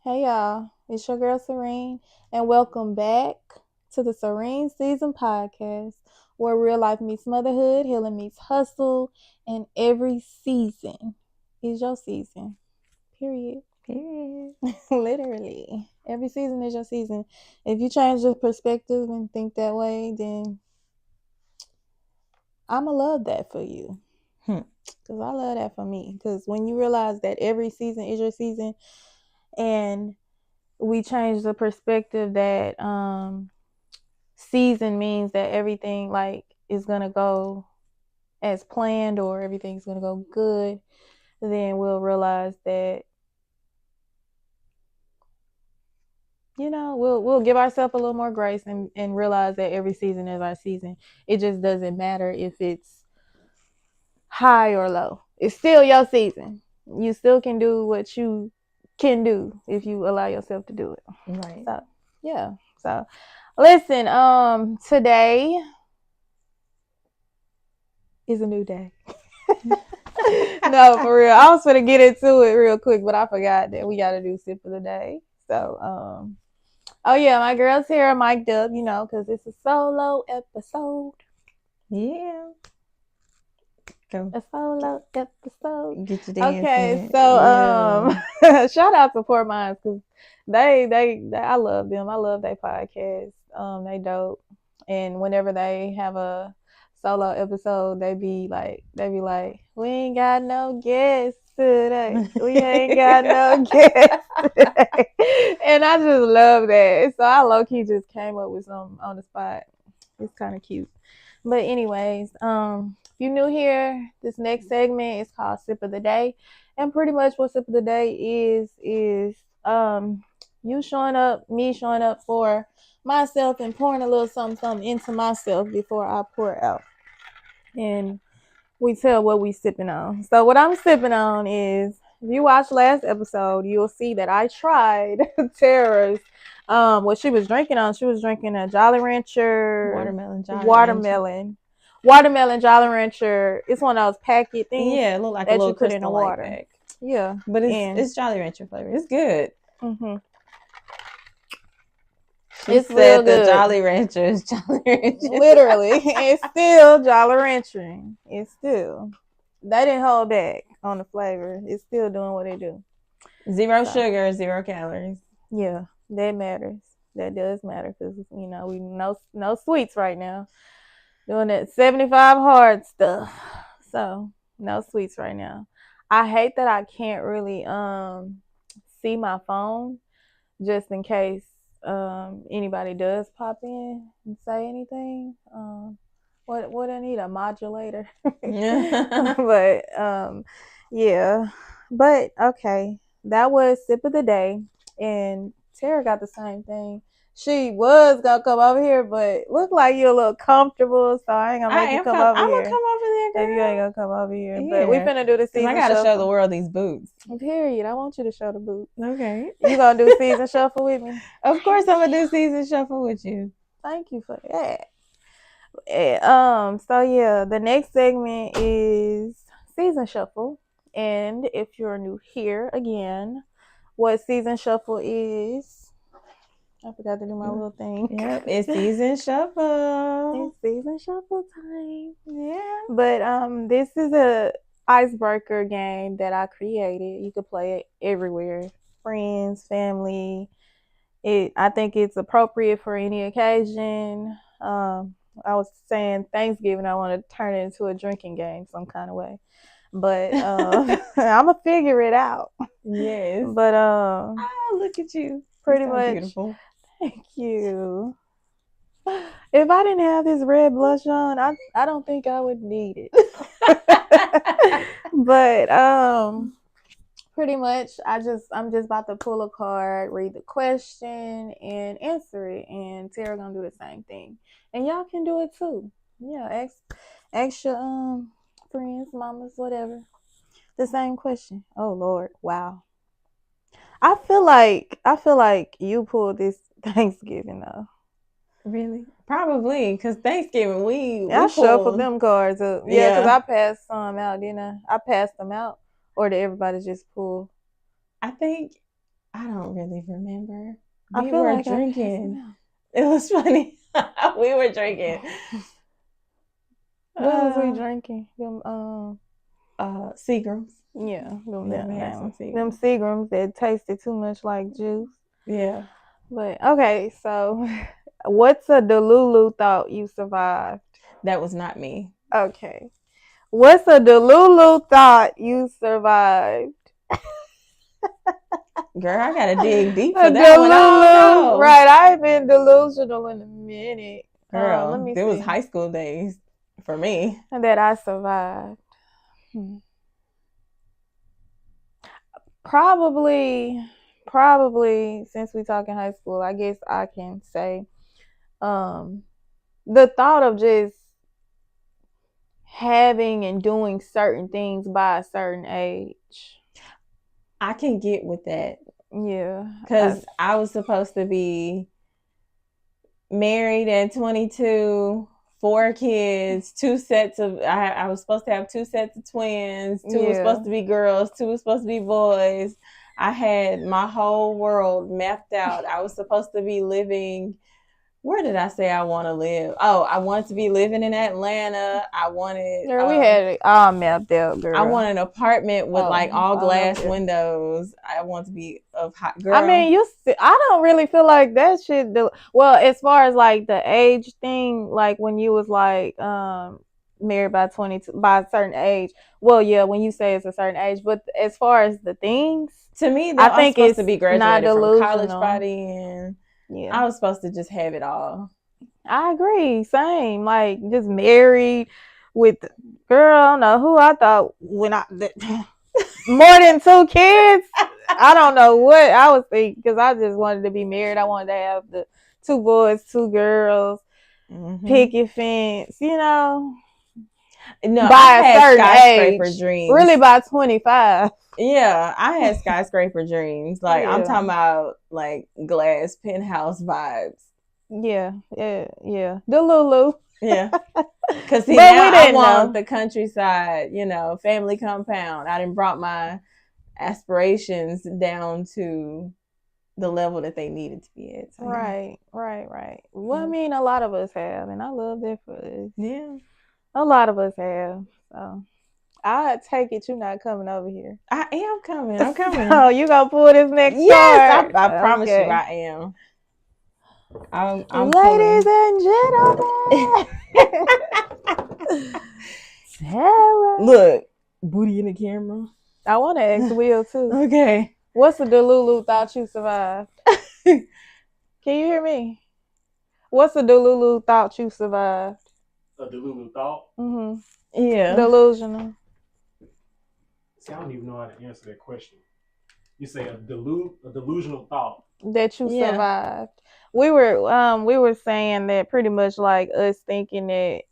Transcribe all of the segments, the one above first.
Hey y'all, it's your girl Serene, and welcome back to the Serene Season Podcast, where real life meets motherhood, healing meets hustle, and every season is your season. Period. Period. Literally, every season is your season. If you change your perspective and think that way, then I'ma love that for you. Cause I love that for me. Cause when you realize that every season is your season, and we change the perspective that season means that everything like is gonna go as planned or everything's gonna go good, then we'll realize that we'll give ourselves a little more grace and realize that every season is our season. It just doesn't matter if it's high or low. It's still your season. You still can do what you can do if you allow yourself to do it. Right. So yeah. So listen, today is a new day. No, for real. I was gonna get into it real quick, but I forgot that we gotta do sip of the day. So, oh yeah, my girl's here mic'd up, because it's a solo episode. Yeah. Go. A solo episode. Get your dance Okay, in. so shout out to Poor Minds because they I love them. I love their podcast. They dope. And whenever they have a solo episode, they be like, we ain't got no guests today. We ain't got no guests today. And I just love that. So I low key just came up with some on the spot. It's kind of cute. But anyways, if you're new here, this next segment is called Sip of the Day. And pretty much what Sip of the Day is you showing up, me showing up for myself and pouring a little something into myself before I pour out. And we tell what we sipping on. So what I'm sipping on is, if you watched last episode, you'll see that I tried Terra's what she was drinking on. She was drinking a Jolly Rancher watermelon Jolly Rancher. It's one of those packet things. Yeah, it look like a little you put in the water. Pack. Yeah, but it's Jolly Rancher flavor. It's good. Mm-hmm. It's real good. The Jolly Rancher is Jolly Rancher. Literally, it's still Jolly Rancher. It's still. They didn't hold back on the flavor. It's still doing what they do. Zero sugar, 0 calories. Yeah, that matters. That does matter because we no sweets right now. Doing that 75 hard stuff. So no sweets right now. I hate that I can't really see my phone just in case anybody does pop in and say anything. What I need, a modulator. But yeah. But okay. That was Sip of the Day. And Terra got the same thing. She was gonna come over here, but look like you're a little comfortable, so I ain't gonna make you come over here. I'm gonna come over there, girl. If you ain't gonna come over here. Yeah. But we finna do the season shuffle. I gotta show the world these boots. Period. I want you to show the boots. Okay. You gonna do season shuffle with me? Of course I'm gonna do season shuffle with you. Thank you for that. So yeah, the next segment is season shuffle. And if you're new here again, what season shuffle is, I forgot to do my little thing. Yep, it's season shuffle. It's season shuffle time. Yeah. But this is a icebreaker game that I created. You could play it everywhere. Friends, family. I think it's appropriate for any occasion. I was saying Thanksgiving, I want to turn it into a drinking game some kind of way. But I'm gonna figure it out. Yes. But oh, look at you. Pretty much. Beautiful. Thank you. If I didn't have this red blush on, I don't think I would need it. But pretty much I'm just about to pull a card, read the question, and answer it. And Terra gonna do the same thing. And y'all can do it too. Yeah, ask your friends, mamas, whatever. The same question. Oh Lord, wow. I feel like you pulled this Thanksgiving though. Really? Probably, because Thanksgiving I shuffled them cards up. Yeah, because I passed some out, didn't I? I passed them out, or did everybody just pull? I think I don't really remember. I We feel were like drinking. It was funny. We were drinking. What was we drinking? Them Seagrams. Yeah, Them Seagrams that tasted too much like juice. Yeah. But okay, so what's a Delulu thought you survived? That was not me. Okay. What's a Delulu thought you survived? Girl, I gotta dig deep for that one. I don't know. Right, I've been delusional in a minute. Girl, let me there see. was high school days for me. And that I survived. Probably since we talk in high school, I guess I can say the thought of just having and doing certain things by a certain age. I can get with that. Yeah. Because I was supposed to be married at 22, 4 kids, 2 sets of, I was supposed to have 2 sets of twins, 2 were supposed to be girls, 2 were supposed to be boys. I had my whole world mapped out. I was supposed to be living, where did I say I want to live? Oh, I wanted to be living in Atlanta. I wanted. Girl, we had it all mapped out, girl. I want an apartment with all glass windows. I want to be of hot girl. I mean, I don't really feel like that shit. Well, as far as like the age thing, like when you was like married by 22 by a certain age. Well, yeah, when you say it's a certain age, but as far as the things, to me, I think it's supposed to be graduated from college body, and yeah, I was supposed to just have it all. I agree. Same, like just married with girl. I don't know who I thought when more than 2 kids. I don't know what I was thinking because I just wanted to be married. I wanted to have the 2 boys, 2 girls, picket fence, you know. No, by I had a certain skyscraper age, dreams. really by 25. Yeah, I had skyscraper dreams. Like I'm talking about like glass penthouse vibes. Yeah. The Lulu. Yeah. Because now I want the countryside, you know, family compound. I done brought my aspirations down to the level that they needed to be at. So, right. Well, I mean, a lot of us have, and I love that for us. Yeah. A lot of us have. So I take it you're not coming over here. I am coming. I'm coming. Oh, you gonna pull this next card? Yes, I promise you I am. I'm Ladies and gentlemen. Terra. Look, booty in the camera. I want to ask Will too. Okay. What's the Delulu thought you survived? Can you hear me? What's the Delulu thought you survived? A Delulu thought? Yeah. Delusional. See, I don't even know how to answer that question. You say a delusional thought that you survived. We were saying that pretty much like us thinking that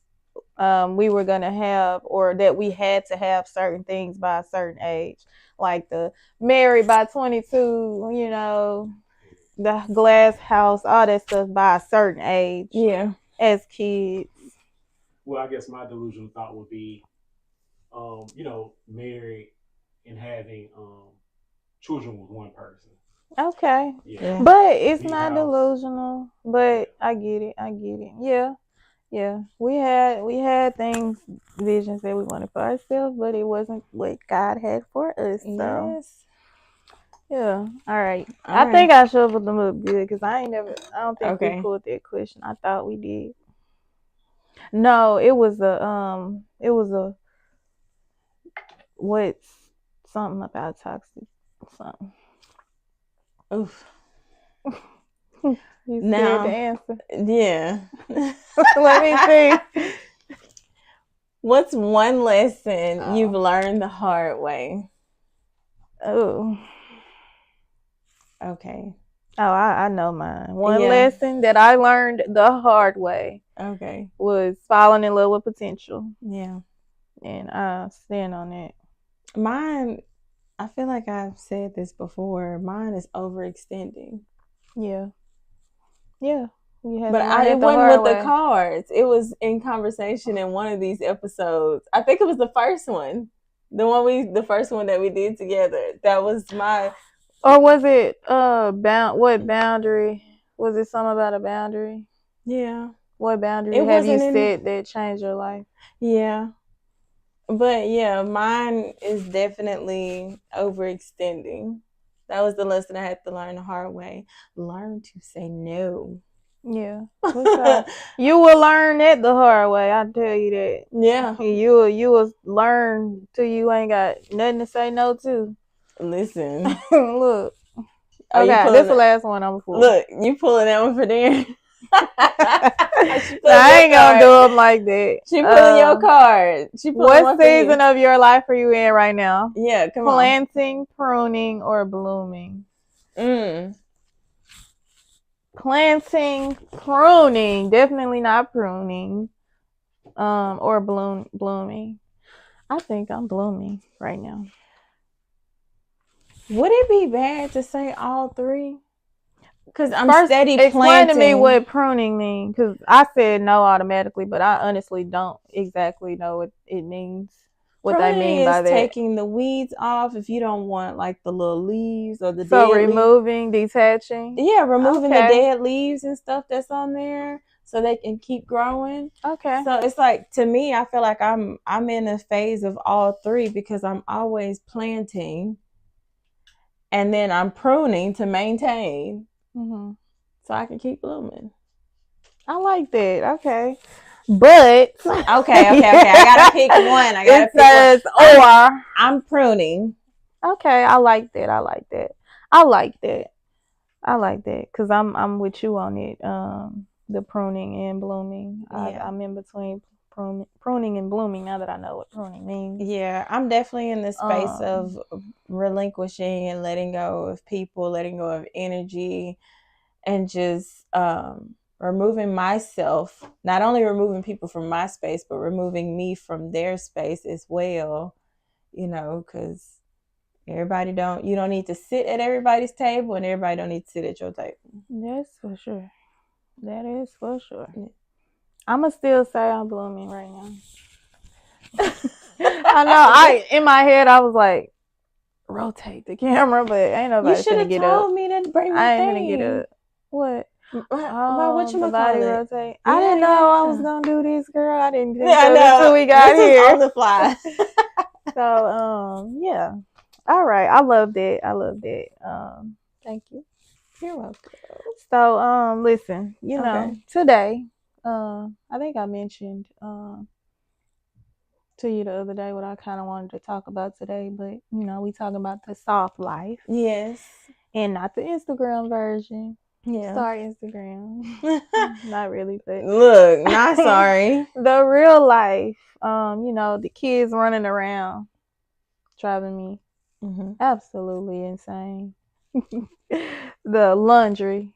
we were gonna have, or that we had to have certain things by a certain age, like the married by 22, you know, the glass house, all that stuff by a certain age. Yeah, as kids. Well, I guess my delusional thought would be, you know, married and having children with one person. Okay. Yeah. But it's not delusional. But I get it. Yeah. We had things, visions that we wanted for ourselves, but it wasn't what God had for us. So yes. Yeah. All right. I think I shuffled them up good because I don't think we pulled that question. I thought we did. No, it was a what's something about toxic something. Oof. You scared to answer? Yeah. Let me see. What's one lesson you've learned the hard way? Oh. Okay. Oh, I know mine. One lesson that I learned the hard way. Okay. Was falling in love with potential. Yeah. And I stand on that. Mine, I feel like I've said this before. Mine is overextending. Yeah. But it wasn't with the cards. It was in conversation in one of these episodes. I think it was the first one. The first one that we did together. That was my Or was it what boundary? Was it something about a boundary? Yeah. What boundary It have you wasn't in. set that changed your life? Yeah. But yeah, mine is definitely overextending. That was the lesson I had to learn the hard way. Learn to say no. Yeah, for sure. You will learn that the hard way. I tell you that. Yeah. You will learn till you ain't got nothing to say no to. Listen. Look. Are you Okay, pulling this is the last one I'm for. Look, you pulling that one for Darren. I ain't gonna do them like that. She pulling your card. She pulling what season of your life are you in right now? Yeah, come Planting, pruning, or blooming? Planting, pruning, definitely not pruning. Or blooming. I think I'm blooming right now. Would it be bad to say all three? Because I'm steady planting. Explain to me what pruning means, because I said no automatically, but I honestly don't exactly know what it means. What pruning they mean by that? Taking the weeds off if you don't want like the little leaves or the dead removing, detaching. Yeah, removing the dead leaves and stuff that's on there so they can keep growing. Okay. So it's like, to me, I feel like I'm in a phase of all three because I'm always planting and then I'm pruning to maintain. Mm-hmm. So I can keep blooming. I like that. Okay. But okay. I gotta pick one. It says or I'm pruning. Okay, I like that. Because I'm with you on it. The pruning and blooming. Yeah. I'm in between pruning and blooming now that I know what pruning means. Yeah, I'm definitely in the space of relinquishing and letting go of people, letting go of energy, and just removing myself. Not only removing people from my space, but removing me from their space as well. You know, because you don't need to sit at everybody's table, and everybody don't need to sit at your table. That's for sure. That is for sure. Yeah. I'ma still say I'm blooming right now. I know. In my head I was like, rotate the camera, but ain't nobody finna get up. You should have told me to bring my thing. I ain't finna get up. What? What you body rotate? Yeah, I didn't know I was gonna do this, girl. I didn't think until we got this here. Is on the fly. So yeah. All right. I love that. Thank you. You're welcome. So listen, know, today, I think I mentioned to you the other day what I kind of wanted to talk about today, but we talking about the soft life. Yes. And not the Instagram version. Yeah. Sorry, Instagram. Not really, but look, not sorry. The real life. The kids running around driving me absolutely insane. The laundry.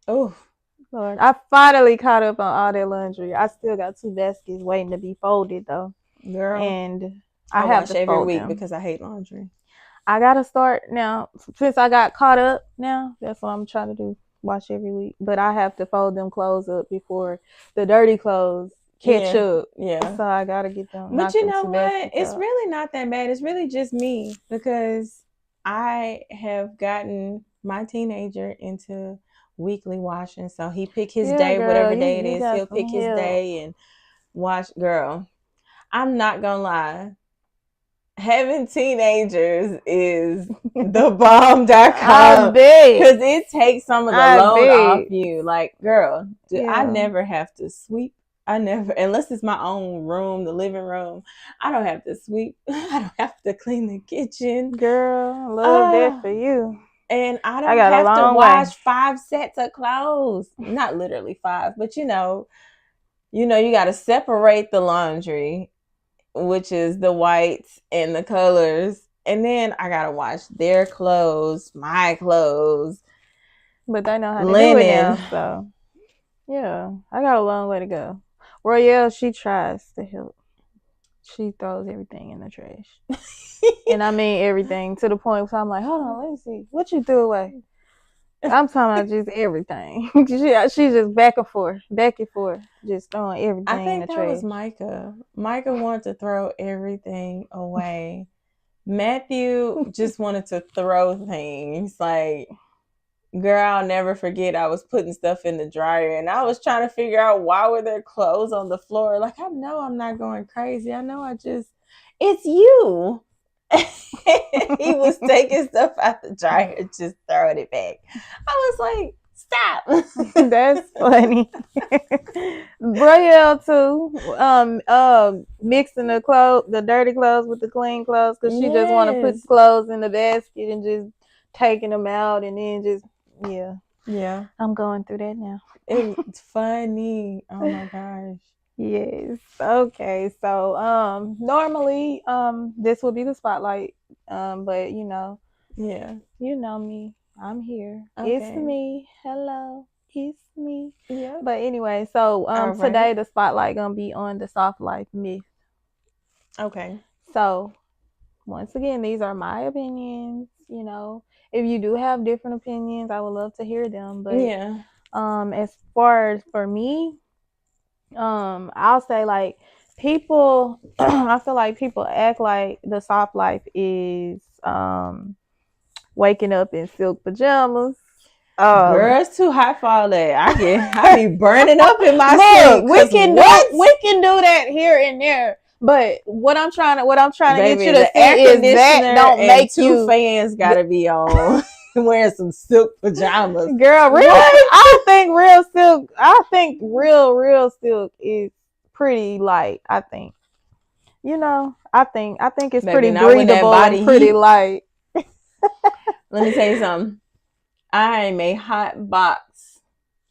Oh, Lord. I finally caught up on all that laundry. I still got 2 baskets waiting to be folded though. Girl. And I have to every week because I hate laundry. I gotta start now. Since I got caught up now, that's what I'm trying to do. Wash every week. But I have to fold them clothes up before the dirty clothes catch up. Yeah. So I gotta get them. But you know what? It's really not that bad. It's really just me because I have gotten my teenager into weekly washing. So he pick his day, girl, whatever day it is. He'll pick his day and wash. Girl, I'm not gonna lie. Having teenagers is the bomb.com because it takes some of the load off you. Like, girl, I never have to sweep. Unless it's my own room, the living room, I don't have to sweep. I don't have to clean the kitchen. Girl, I love that for you. And I don't have to wash 5 sets of clothes. Not literally 5, but you got to separate the laundry, which is the whites and the colors. And then I got to wash their clothes, my clothes. But they know how to do it now, so. Yeah, I got a long way to go. Royale, she tries to help. She throws everything in the trash. And I mean everything, to the point where I'm like, hold on, let me see. What you threw away? I'm talking about just everything. She's just back and forth, just throwing everything in the trash. I think that was Micah. Micah wanted to throw everything away. Matthew just wanted to throw things. Like, girl, I'll never forget. I was putting stuff in the dryer and I was trying to figure out why were there clothes on the floor. Like, I know I'm not going crazy. I know it's you. He was taking stuff out the dryer and just throwing it back. I was like, stop. That's funny. Brielle too. Mixing the dirty clothes with the clean clothes because she just want to put clothes in the basket and just taking them out and then just yeah. I'm going through that now. It's funny. Oh my gosh. Yes. Okay. So normally this would be the spotlight. But you know me. I'm here. Okay. It's me. Hello. It's me. Yeah. But anyway, so right. Today the spotlight gonna be on the soft life myth. Okay. So once again, these are my opinions. You know, if you do have different opinions, I would love to hear them. But as far as for me, I'll say like people I feel like people act like the soft life is waking up in silk pajamas. Girl, it's too hot for all that. I be burning up in my sleep. We can do that here and there. But what I'm trying to get you to see is that don't make two fans gotta be on wearing some silk pajamas. Girl, really? I think real silk is pretty light. I think. You know, I think it's pretty breathable and pretty light. Let me tell you something. I am a hot box.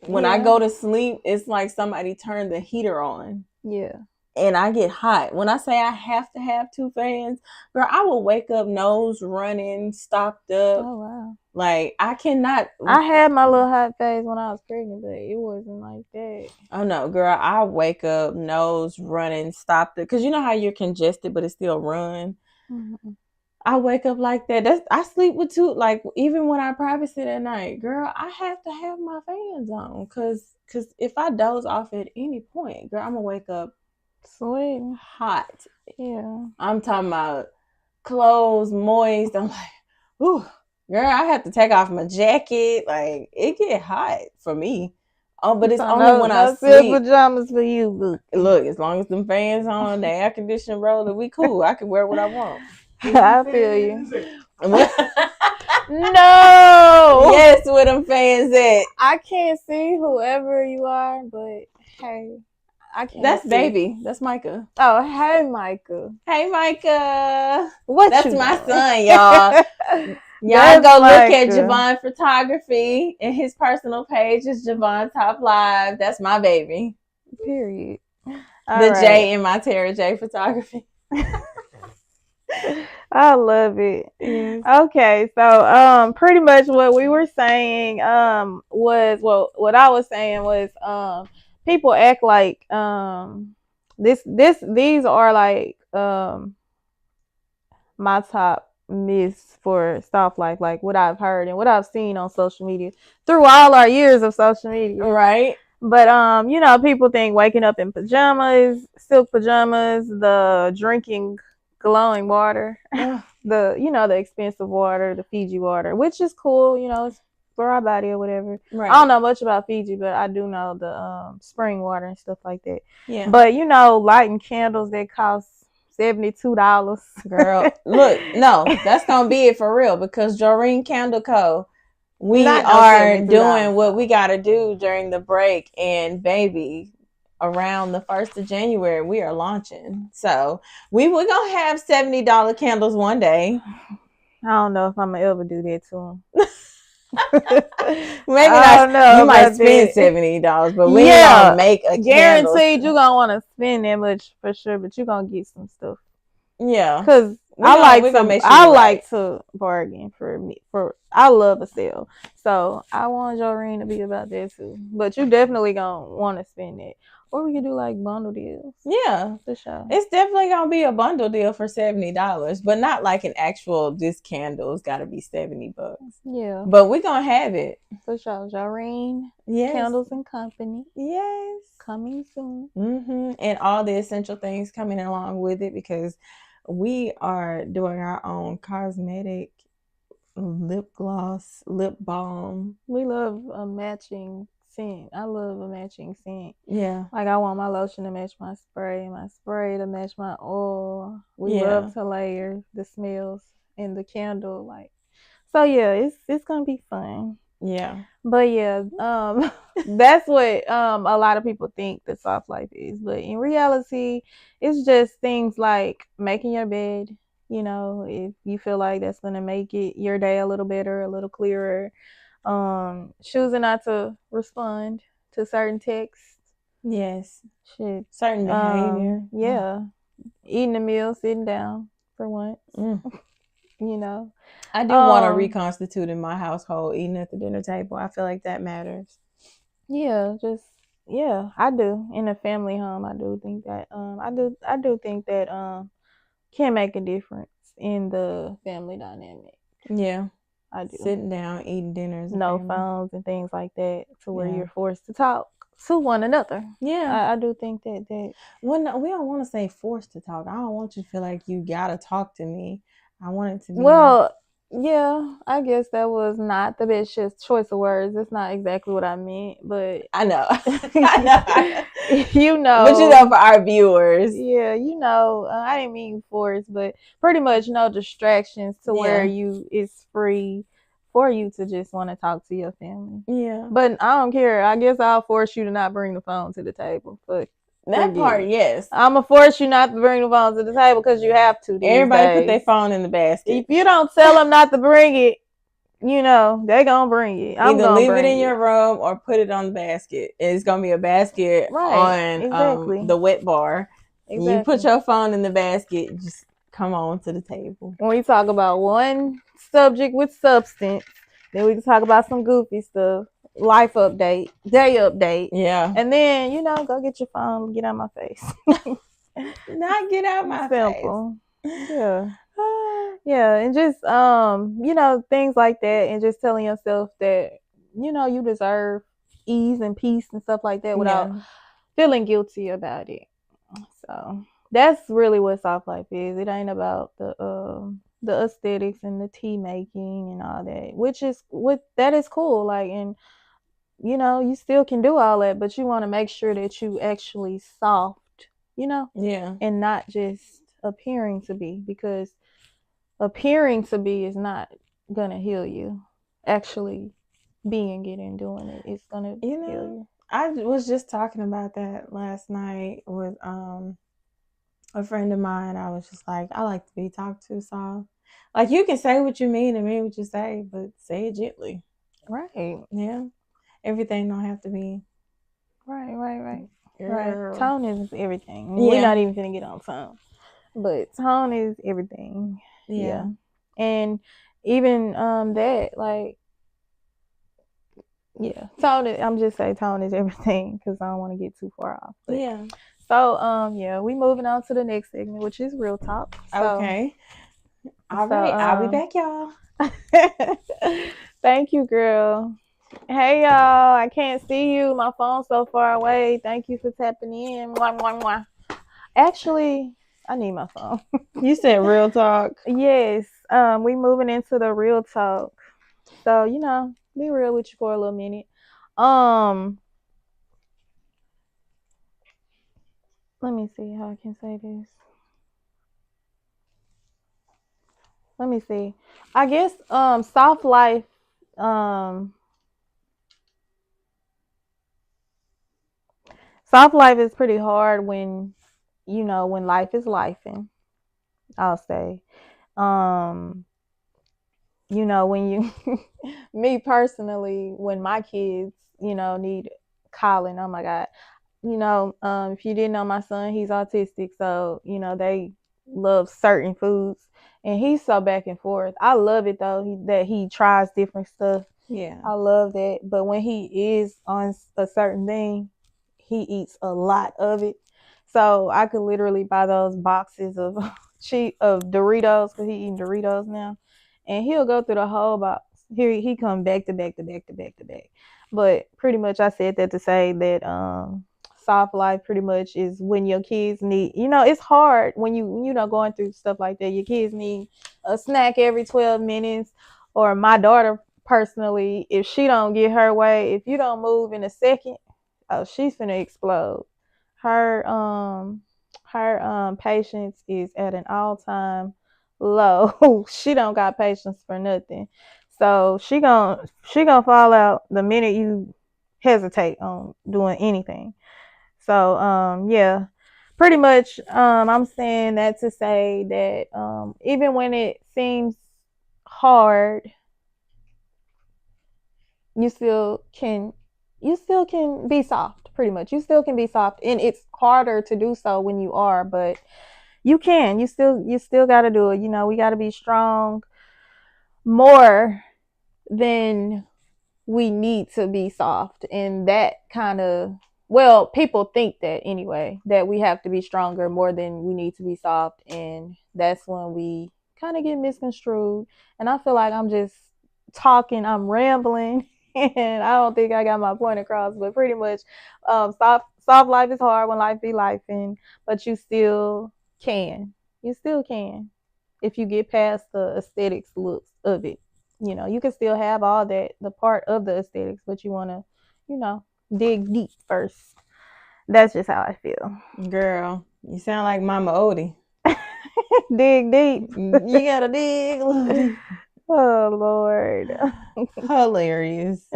When I go to sleep, it's like somebody turned the heater on. Yeah. And I get hot. When I say I have to have two fans, girl, I will wake up nose running, stopped up. Oh, wow. Like, I cannot. I had my little hot phase when I was pregnant, but it wasn't like that. Oh, no, girl. I wake up nose running, stopped up. Because you know how you're congested, but it still run. Mm-hmm. I wake up like that. I sleep with two. Like, even when I private sit at night, girl, I have to have my fans on. Because if I doze off at any point, girl, I'm going to wake up sweating hot. Yeah. I'm talking about clothes moist. I'm like, ooh, girl, I have to take off my jacket. Like, it get hot for me. Oh, but it's only when I sleep. Pajamas for you, boo. Look, as long as them fans on, the air conditioning rolling, we cool. I can wear what I want. I feel you. No. Yes, where them fans at? I can't see whoever you are, but hey, I can't. That's see. baby. That's Micah. Oh, hey, Micah. Hey, Micah. That's my son, y'all. Y'all go look at Javon Photography, and his personal page is Javon Top Live. That's my baby. Period. J in my Terra Joy Photography. I love it. Yes. Okay, so pretty much what we were saying was what I was saying was people act like these are like my top myths for soft life, like what I've heard and what I've seen on social media through all our years of social media. Right. But you know, people think waking up in pajamas, silk pajamas, the drinking glowing water, the expensive water, the Fiji water, which is cool, you know, it's for our body or whatever. Right. I don't know much about Fiji, but I do know the spring water and stuff like that. Yeah. But you know, lighting candles that cost $72. Girl, look, no, that's gonna be it for real because Serene Candle Co. We are doing what we gotta do during the break, and baby, around the 1st of January, we are launching. So we're going to have $70 candles one day. I don't know if I'm going to ever do that to them. Maybe not. You might spend $70, but we ain't going to make a guaranteed you're going to want to spend that much for sure, but you're going to get some stuff. Yeah. Because I like to bargain I love a sale. So I want Joreen to be about that too. But you definitely going to want to spend it. Or we could do like bundle deals. Yeah, for sure. It's definitely gonna be a bundle deal for $70, but not like an actual. This candle's got to be $70. Yeah, but we're gonna have it for sure. Joreen, Candles and Company. Yes, coming soon. And all the essential things coming along with it because We are doing our own cosmetic lip gloss, lip balm. We love a matching scent. I love a matching scent. Yeah. Like I want my lotion to match my spray to match my oil. We Yeah. love to layer the smells in the candle. Like, so yeah, it's gonna be fun. Yeah. But yeah, that's what a lot of people think the soft life is. But in reality, it's just things like making your bed. You know, if you feel like that's gonna make it your day a little better, a little clearer. Choosing not to respond to certain texts. Yes. Shit. Certain behavior. Yeah. Eating a meal, sitting down for once. You know. I do want to reconstitute in my household, eating at the dinner table. I feel like that matters. Yeah, I do. In a family home, I do think that I do think that can make a difference in the family dynamic. Yeah. I do. Sitting down, eating dinners. No phones and things like that, to where you're forced to talk to one another. Yeah. I do think that well, we don't want to say forced to talk. I don't want you to feel like you gotta talk to me. I want it to be. Well, yeah, I guess that was not the best choice of words. That's not exactly what I meant, but I know. I know. You know. But you know, for our viewers. Yeah, you know, I didn't mean forced, but pretty much no distractions to where it's free for you to just want to talk to your family. Yeah. But I don't care. I guess I'll force you to not bring the phone to the table. But that part, yes. I'm going to force you not to bring the phone to the table because you have to. Everybody put their phone in the basket. If you don't tell them not to bring it, you know, they're going to bring it. Either leave it in your room or put it on the basket. It's going to be a basket on the wet bar. Exactly. You put your phone in the basket, just come on to the table. When we talk about one subject with substance, then we can talk about some goofy stuff. Life update, day update. Yeah. And then, you know, go get your phone, get out my face. Not get out my Simple. Face. Yeah. Yeah, and just you know, things like that, and just telling yourself that, you know, you deserve ease and peace and stuff like that without feeling guilty about it. So that's really what soft life is. It ain't about the aesthetics and the tea making and all that, which is that is cool. Like, and you know, you still can do all that, but you want to make sure that you actually soft, you know, and not just appearing to be, because appearing to be is not gonna heal you. Actually being it and doing it is gonna heal you. I was just talking about that last night with a friend of mine. I was just like, I like to be talked to soft. Like, you can say what you mean and mean what you say, but say it gently. Right. Yeah. Everything don't have to be. Right. Tone is everything. Yeah. We're not even gonna get on tone. But tone is everything. Yeah. And even that, like, tone is, I'm just saying tone is everything, because I don't want to get too far off. But, so we moving on to the next segment, which is real talk. So, okay. All right, I'll be back, y'all. Thank you, girl. Hey, y'all. I can't see you. My phone's so far away. Thank you for tapping in. Mwah, mwah, mwah. Actually, I need my phone. You said real talk? Yes. We moving into the real talk. So, you know, be real with you for a little minute. Let me see how I can say this. Let me see. I guess soft life soft life is pretty hard when, you know, when life is lifing, I'll say. You know, when you me personally, when my kids, you know, need calling, oh my God. You know, if you didn't know my son, he's autistic, so, you know, they love certain foods, and he's so back and forth. I love it though, that he tries different stuff. Yeah, I love that. But when he is on a certain thing, he eats a lot of it. So I could literally buy those boxes of Doritos, because he eating Doritos now, and he'll go through the whole box. Here he come back to back to back to back to back. But pretty much I said that to say that soft life pretty much is when your kids need, it's hard when going through stuff like that. Your kids need a snack every 12 minutes. Or my daughter personally, if she don't get her way, if you don't move in a second, oh, she's finna explode. Her patience is at an all-time low. She don't got patience for nothing. So she gonna fall out the minute you hesitate on doing anything. So yeah, pretty much I'm saying that to say that even when it seems hard, you still can be soft. Pretty much, you still can be soft, and it's harder to do so when you are, but you still got to do it. We got to be strong more than we need to be soft. And that kind of, well, people think that anyway, that we have to be stronger more than we need to be soft, and that's when we kind of get misconstrued. And I feel like I'm just talking, I'm rambling, and I don't think I got my point across. But pretty much, soft life is hard when life be life, but you still can. You still can if you get past the aesthetics looks of it. You can still have all that, the part of the aesthetics, but you want to, dig deep first. That's just how I feel. Girl, you sound like Mama Odie. Dig deep. You gotta dig a little deep. Oh Lord. Hilarious.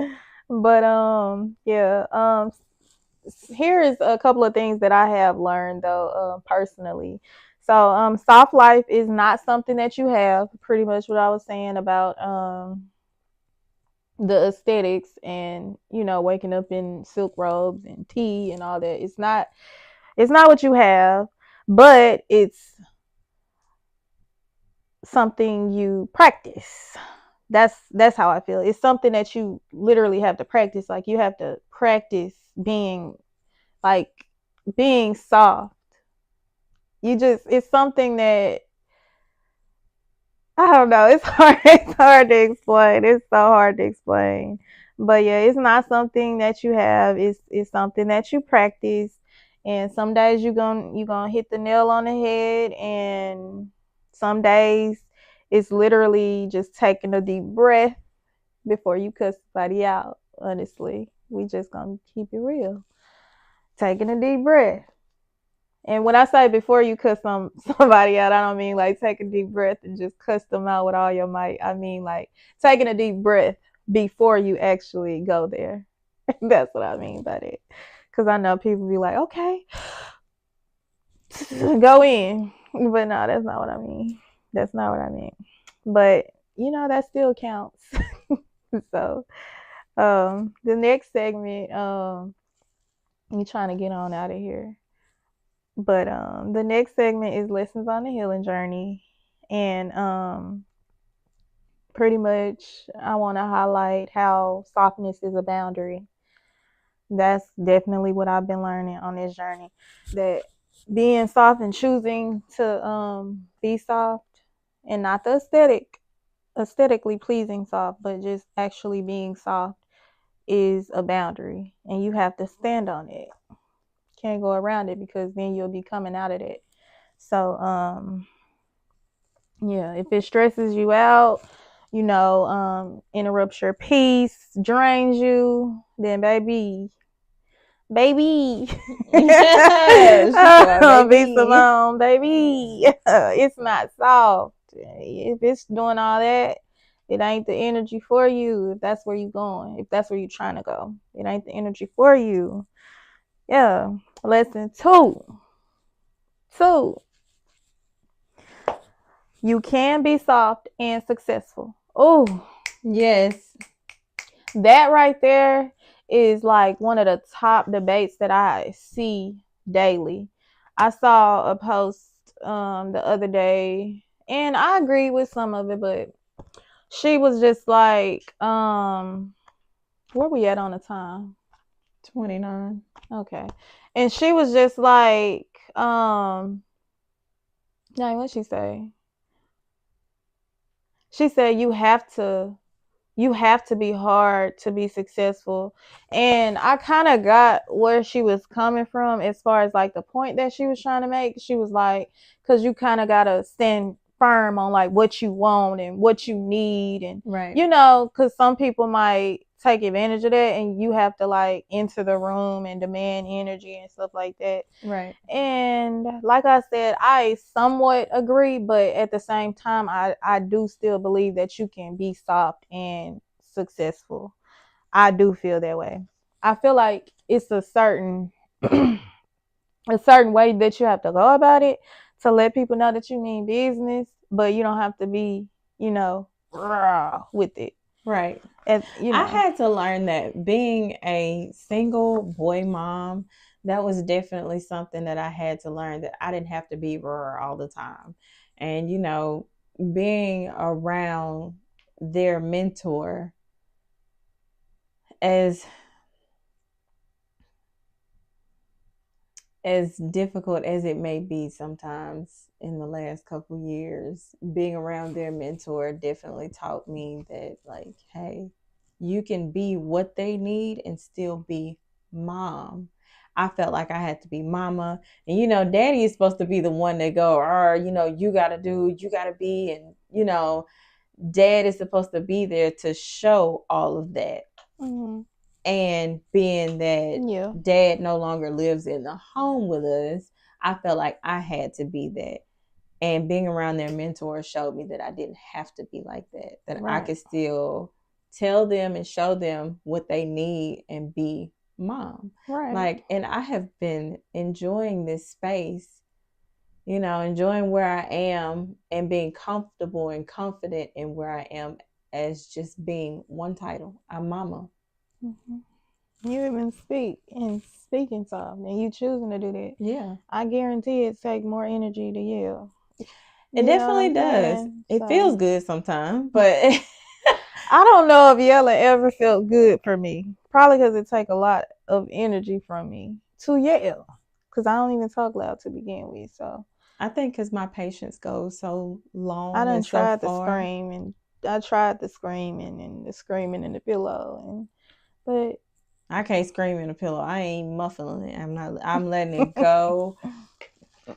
But yeah. Here is a couple of things that I have learned though, personally. So soft life is not something that you have. Pretty much what I was saying about the aesthetics and waking up in silk robes and tea and all that. It's not what you have, but it's something you practice. That's how I feel. It's something that you literally have to practice. Like, you have to practice being soft. It's something that, I don't know. It's hard. It's hard to explain. It's so hard to explain. But yeah, it's not something that you have. It's something that you practice. And some days you're gonna hit the nail on the head, and some days it's literally just taking a deep breath before you cuss somebody out. Honestly, we just gonna keep it real. Taking a deep breath. And when I say before you cuss somebody out, I don't mean like take a deep breath and just cuss them out with all your might. I mean like taking a deep breath before you actually go there. That's what I mean by that. Because I know people be like, okay, go in. But no, that's not what I mean. That's not what I mean. But, that still counts. So, the next segment, you trying to get on out of here. But the next segment is lessons on the healing journey, and pretty much I want to highlight how softness is a boundary. That's definitely what I've been learning on this journey. That being soft and choosing to be soft, and not the aesthetically pleasing soft, but just actually being soft, is a boundary, and you have to stand on it. Can't go around it, because then you'll be coming out of it. So yeah, if it stresses you out, interrupts your peace, drains you, then baby Sure, be Simone, baby. It's not soft. If it's doing all that, it ain't the energy for you. If that's where you're going, if that's where you're trying to go, it ain't the energy for you. Yeah. Lesson 2. You can be soft and successful. Oh, yes. That right there is like one of the top debates that I see daily. I saw a post the other day, and I agree with some of it, but she was just like, where we at on the time? 29. Okay. And she was just like, what'd she say? She said you have to you have to be hard to be successful. And I kind of got where she was coming from as far as like the point that she was trying to make. She was like, because you kind of got to stand firm on like what you want and what you need. And, right. you know, because some people might take advantage of that and you have to like enter the room and demand energy and stuff like that. Right. And like I said, I somewhat agree, but at the same time, I do still believe that you can be soft and successful. I do feel that way. I feel like it's a certain a certain way that you have to go about it to let people know that you mean business, but you don't have to be, you know, raw with it. Right. And, you know, I had to learn that being a single boy mom, that was definitely something that I had to learn, that I didn't have to be raw all the time. And, you know, being around their mentor, as difficult as it may be sometimes in the last couple years, being around their mentor definitely taught me that, like, hey, you can be what they need and still be mom. I felt like I had to be mama. And, you know, daddy is supposed to be the one that go, you know, you got to do, you got to be. And, you know, dad is supposed to be there to show all of that. mm-hmm. And being that dad no longer lives in the home with us, I felt like I had to be that. And being around their mentors showed me that I didn't have to be like that, that I could still tell them and show them what they need and be mom. Right. Like, and I have been enjoying this space, you know, enjoying where I am and being comfortable and confident in where I am as just being one title. I'm mama. Mm-hmm. You even speaking soft, and you choosing to do that. Yeah, I guarantee it takes more energy to yell. It definitely does. It feels good sometimes, but I don't know if yelling ever felt good for me. Probably because it takes a lot of energy from me to yell. Because I don't even talk loud to begin with. So I think because my patience goes so long. I done tried to scream, and I tried the screaming and the screaming in the pillow, but I can't scream in a pillow. I ain't muffling it. I'm letting it go.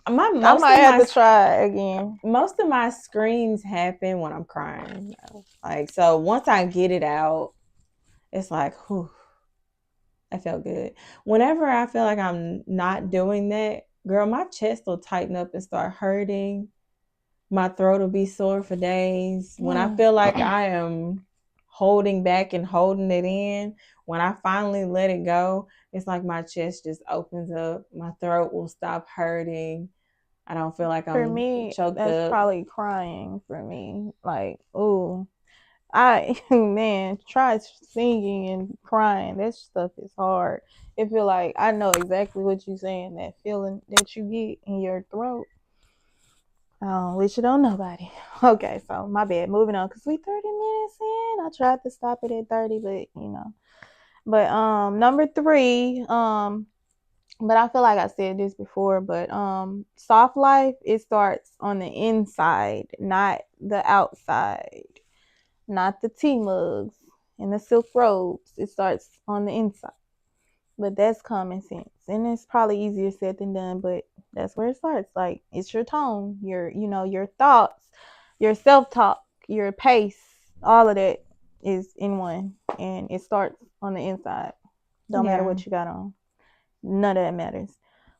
I might have to try again. Most of my screams happen when I'm crying. Like, so once I get it out, it's like, whew, that felt good. Whenever I feel like I'm not doing that, girl, my chest will tighten up and start hurting. My throat will be sore for days. When I feel like I am holding back and holding it in, when I finally let it go, it's like my chest just opens up. My throat will stop hurting. I don't feel like I'm choked up. That's probably crying for me. Like, ooh, man, try singing and crying. That stuff is hard. It feel like I know exactly what you're saying. That feeling that you get in your throat. I don't wish it on nobody. Okay, so my bad. Moving on, cause we 30 minutes in. I tried to stop it at 30, but you know. But number 3, but I feel like I said this before, but soft life, it starts on the inside, not the outside. Not the tea mugs and the silk robes. It starts on the inside. But that's common sense. And it's probably easier said than done, but that's where it starts. Like, it's your tone, your thoughts, your self-talk, your pace, all of that is in one. And it starts on the inside. Don't matter what you got on. None of that matters.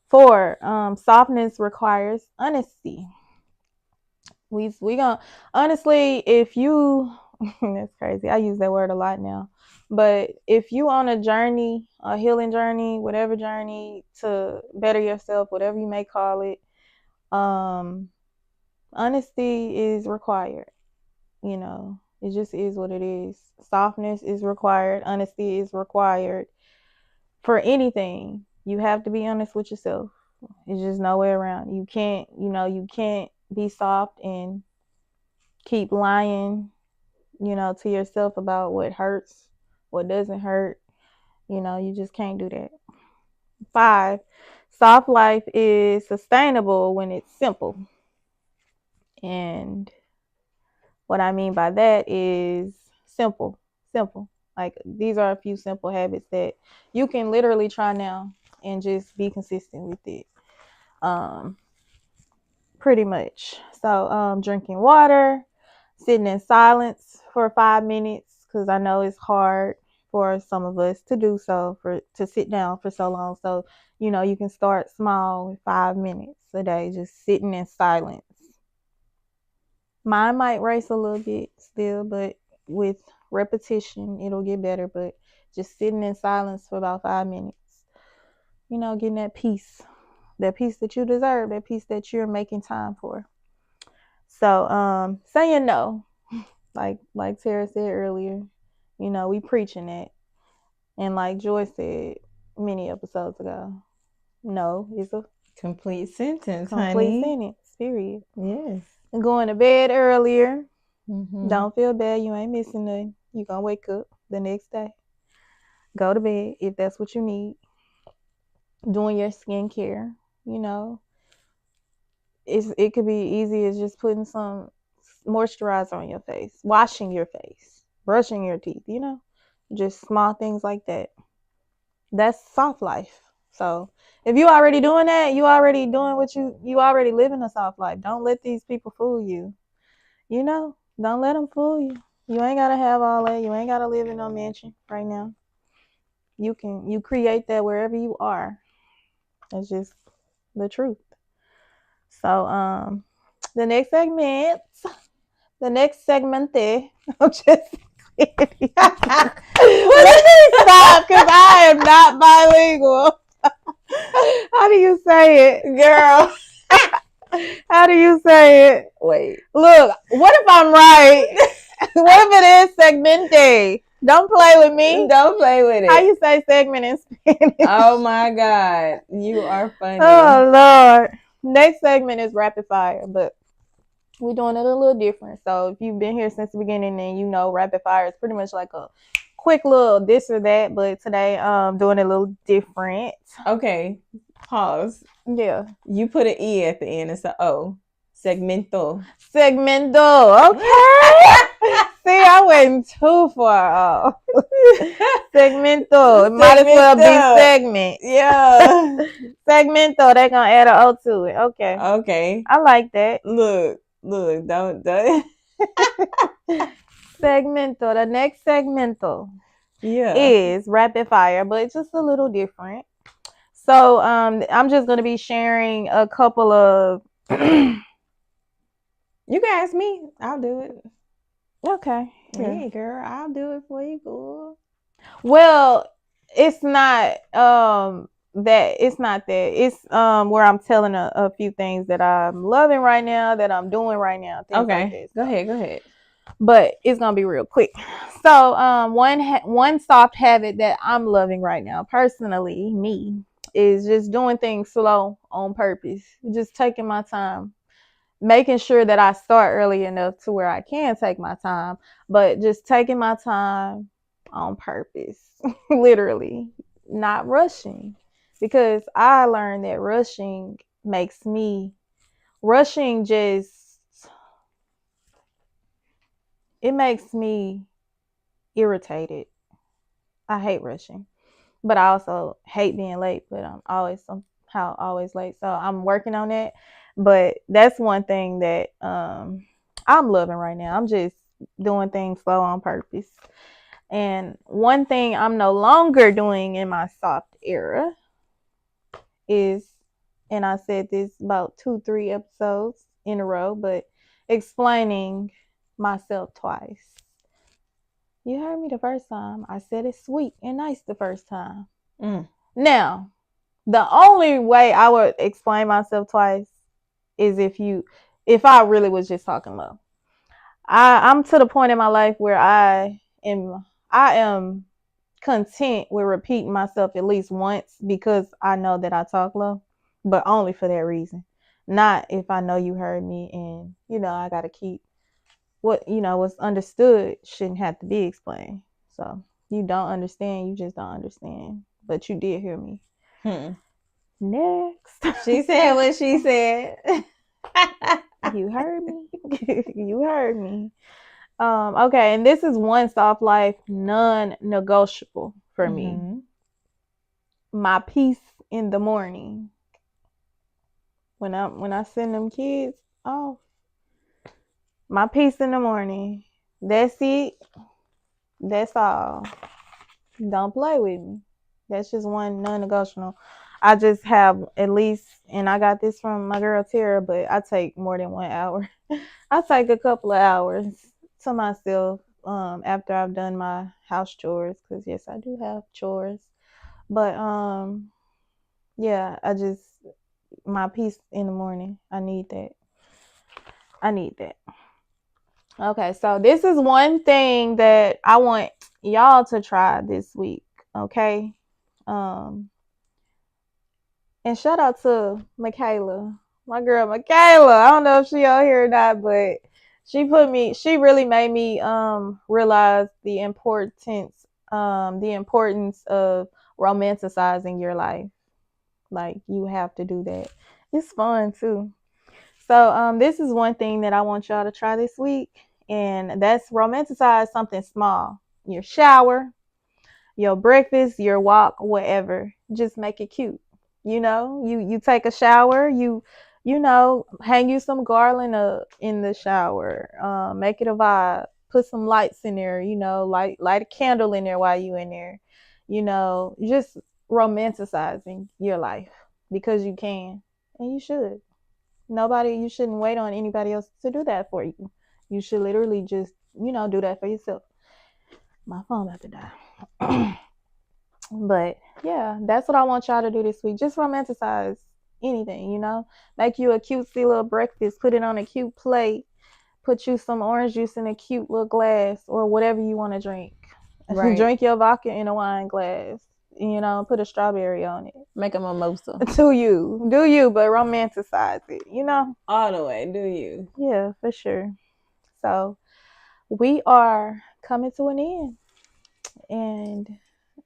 4, softness requires honesty. We gonna, honestly, if you that's crazy. I use that word a lot now. But if you on a journey, a healing journey, whatever journey to better yourself, whatever you may call it, honesty is required. You know, it just is what it is. Softness is required. Honesty is required for anything. You have to be honest with yourself. It's just no way around. You can't be soft and keep lying, to yourself about what hurts, what doesn't hurt. You just can't do that. 5, soft life is sustainable when it's simple. And what I mean by that is simple. Simple. Like these are a few simple habits that you can literally try now and just be consistent with it. Pretty much. So drinking water, sitting in silence for 5 minutes, because I know it's hard for some of us to do so, to sit down for so long. So you can start small with 5 minutes a day, just sitting in silence. Mine might race a little bit still, but with repetition it'll get better. But just sitting in silence for about 5 minutes, getting that peace that you deserve, that peace that you're making time for. So saying no, like Terra said earlier, we preaching it. And like Joy said many episodes ago, no is a complete sentence, complete honey. sentence, period. Yes. And going to bed earlier. Mm-hmm. Don't feel bad. You ain't missing nothing. You're going to wake up the next day. Go to bed if that's what you need. Doing your skincare, it could be easy as just putting some moisturizer on your face, washing your face, brushing your teeth, just small things like that. That's soft life. So if you already doing that, you already doing what you already living a soft life. Don't let these people fool you. Don't let them fool you. You ain't gotta have all that. You ain't gotta live in no mansion right now. You create that wherever you are. That's just the truth. So the next segment there. I'm just let me stop, because I am not bilingual. How do you say it, girl? How do you say it? Wait. Look, what if I'm right? What if it is segmente? Don't play with me. Don't play with it. How you say segment in Spanish? Oh my God. You are funny. Oh Lord. Next segment is rapid fire, but we're doing it a little different. So if you've been here since the beginning, then rapid fire is pretty much like a quick little this or that. But today I'm doing it a little different. Okay. Pause. Yeah. You put an E at the end. It's an O. Segmento. Okay. See, I went too far off. Segmento. It might as well be segment. Yeah. Segmento. They're going to add an O to it. Okay. Okay. I like that. Look, don't. Segmento. The next segmento yeah. is rapid fire, but it's just a little different. So I'm just going to be sharing a couple of... You can ask me. I'll do it. Okay. Hey, girl, I'll do it for you, girl. Well, it's not that. It's not that. It's where I'm telling a few things that I'm loving right now, that I'm doing right now. Things okay. Like this. Go ahead. But it's gonna be real quick. So one soft habit that I'm loving right now, personally, me, is just doing things slow on purpose. Just taking my time. Making sure that I start early enough to where I can take my time, but just taking my time on purpose, literally, not rushing, because I learned that rushing makes me irritated. I hate rushing, but I also hate being late, but I'm always late. So I'm working on that. But that's one thing that I'm loving right now. I'm just doing things slow on purpose. And one thing I'm no longer doing in my soft era is, and I said this about 2-3 episodes in a row, but explaining myself twice. You heard me the first time. I said it's sweet and nice the first time. Now, the only way I would explain myself twice is if I really was just talking low. I'm to the point in my life where I am content with repeating myself at least once, because I know that I talk low, but only for that reason. Not if I know you heard me and I gotta keep what's understood shouldn't have to be explained. So you don't understand, you just don't understand. But you did hear me. Next. She said what she said. You heard me. You heard me. Okay, and this is one soft life non-negotiable for me. My peace in the morning. When I send them kids off, my peace in the morning. That's it. That's all. Don't play with me. That's just one non-negotiable. I just have at least, and I got this from my girl Terra, but I take more than 1 hour. I take a couple of hours to myself after I've done my house chores, because yes, I do have chores. But yeah, my peace in the morning. I need that. Okay, so this is one thing that I want y'all to try this week. Okay. And shout out to Michaela, my girl Michaela. I don't know if she out here or not, but she really made me realize the importance of romanticizing your life. Like, you have to do that. It's fun too. So this is one thing that I want y'all to try this week, and that's romanticize something small. Your shower, your breakfast, your walk, whatever. Just make it cute. You take a shower, hang you some garland in the shower. Make it a vibe. Put some lights in there, light a candle in there while you in there. Just romanticizing your life, because you can, and you should. You shouldn't wait on anybody else to do that for you. You should literally just, do that for yourself. My phone about to die. But yeah, that's what I want y'all to do this week. Just romanticize anything, Make you a cutesy little breakfast, put it on a cute plate, put you some orange juice in a cute little glass, or whatever you want to drink. Right. Drink your vodka in a wine glass. Put a strawberry on it. Make a mimosa. Do you, but romanticize it, All the way, do you? Yeah, for sure. So we are coming to an end. And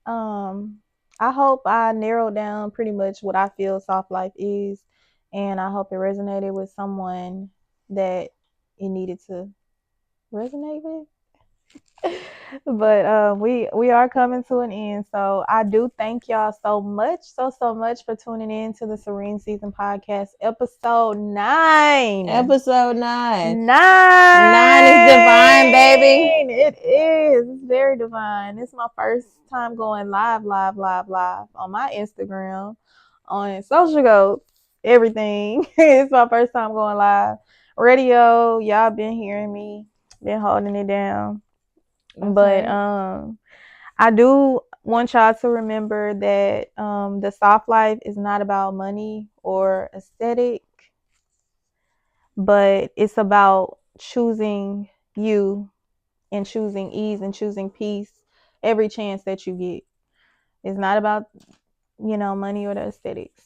I hope I narrowed down pretty much what I feel soft life is. And I hope it resonated with someone that it needed to resonate with. But we are coming to an end. So I do thank y'all so much for tuning in to the Serene Season Podcast, episode 9. Episode 9. 9 is divine, baby. It is. It's very divine. It's my first time going live on my Instagram, on social goals, everything. It's my first time going live. Radio, y'all been hearing me, been holding it down. But I do want y'all to remember that the soft life is not about money or aesthetic, but it's about choosing you and choosing ease and choosing peace every chance that you get. It's not about, money or the aesthetics.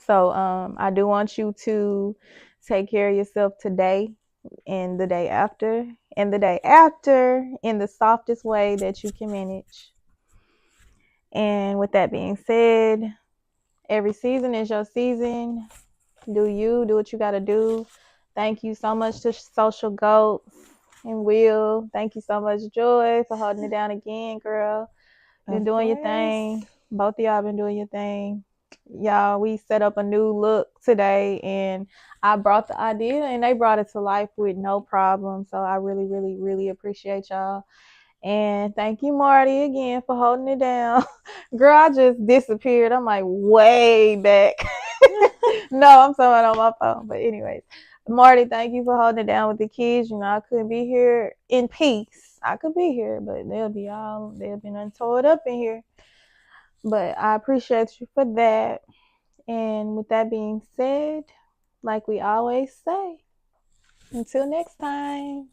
So I do want you to take care of yourself today and the day after and the day after in the softest way that you can manage. And with that being said, every season is your season. Do what you got to do. Thank you so much to Social Goats and Will. Thank you so much, Joy, for holding it down again, girl. Been doing your thing. Both of y'all been doing your thing. Y'all, we set up a new look today, and I brought the idea and they brought it to life with no problem. So I really, really, really appreciate y'all. And thank you, Marty, again for holding it down. Girl, I just disappeared. I'm like way back. No, I'm talking on my phone. But anyways, Marty, thank you for holding it down with the kids. I couldn't be here in peace. I could be here, but they'll be untowed up in here. But I appreciate you for that. And with that being said, like we always say, until next time.